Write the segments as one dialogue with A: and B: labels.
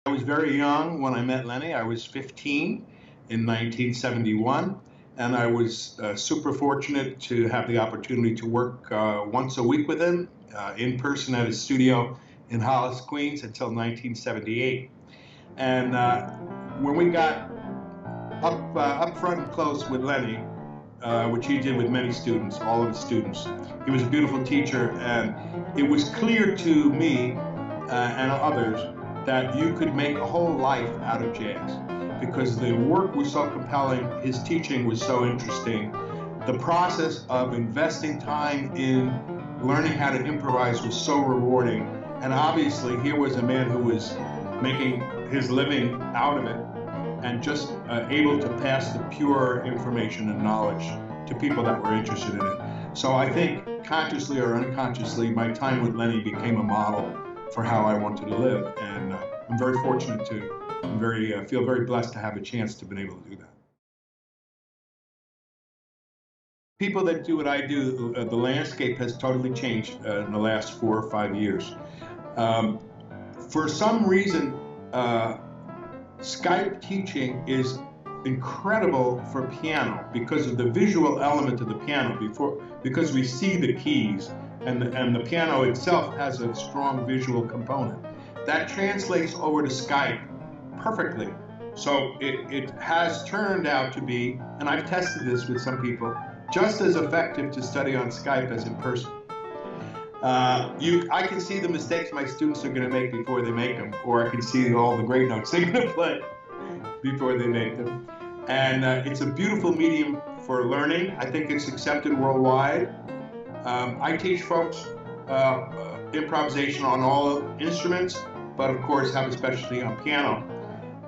A: I was very young when I met Lenny. I was 15 in 1971, and I was super fortunate to have the opportunity to work once a week with him in person at his studio in Hollis, Queens until 1978. And when we got up front and close with Lenny, which he did with many students, all of his students, he was a beautiful teacher, and it was clear to me and others that you could make a whole life out of jazz because the work was so compelling, his teaching was so interesting, the process of investing time in learning how to improvise was so rewarding, and obviously here was a man who was making his living out of it and just able to pass the pure information and knowledge to people that were interested in it. So I think consciously or unconsciously, my time with Lenny became a model for how I wanted to live, and I'm very fortunate to. Feel very blessed to have a chance to be able to do that. People that do what I do, the landscape has totally changed in the last 4 or 5 years. For some reason, Skype teaching is incredible for piano because of the visual element of the piano, because we see the keys, and the piano itself has a strong visual component. That translates over to Skype perfectly. So it has turned out to be, and I've tested this with some people, just as effective to study on Skype as in person. I can see the mistakes my students are going to make before they make them, or I can see all the great notes they're going to play before they make them. And it's a beautiful medium for learning. I think it's accepted worldwide. I teach folks improvisation on all instruments, but of course have a specialty on piano.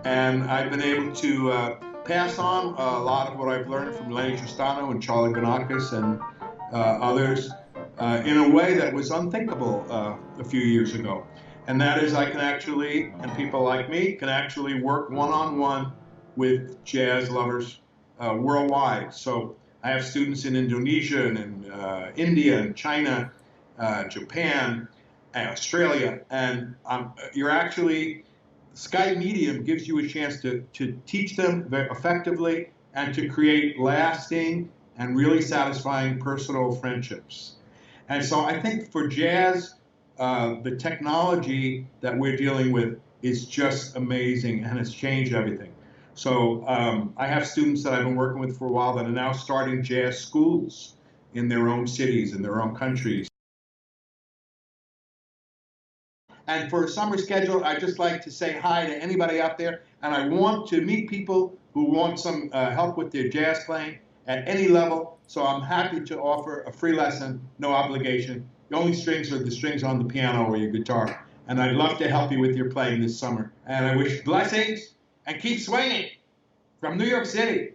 A: And I've been able to pass on a lot of what I've learned from Lenny Tristano and Charlie Ganakis and others in a way that was unthinkable a few years ago. And that is I can actually, and people like me, can actually work one-on-one with jazz lovers worldwide. So I have students in Indonesia and in India and China, Japan, and Australia, and you're actually, Skype medium gives you a chance to teach them very effectively and to create lasting and really satisfying personal friendships. And so I think for jazz, the technology that we're dealing with is just amazing and has changed everything. So I have students that I've been working with for a while that are now starting jazz schools in their own cities, in their own countries. And for a summer schedule, I'd just like to say hi to anybody out there. And I want to meet people who want some help with their jazz playing at any level. So I'm happy to offer a free lesson, no obligation. The only strings are the strings on the piano or your guitar. And I'd love to help you with your playing this summer. And I wish blessings and keep swinging from New York City.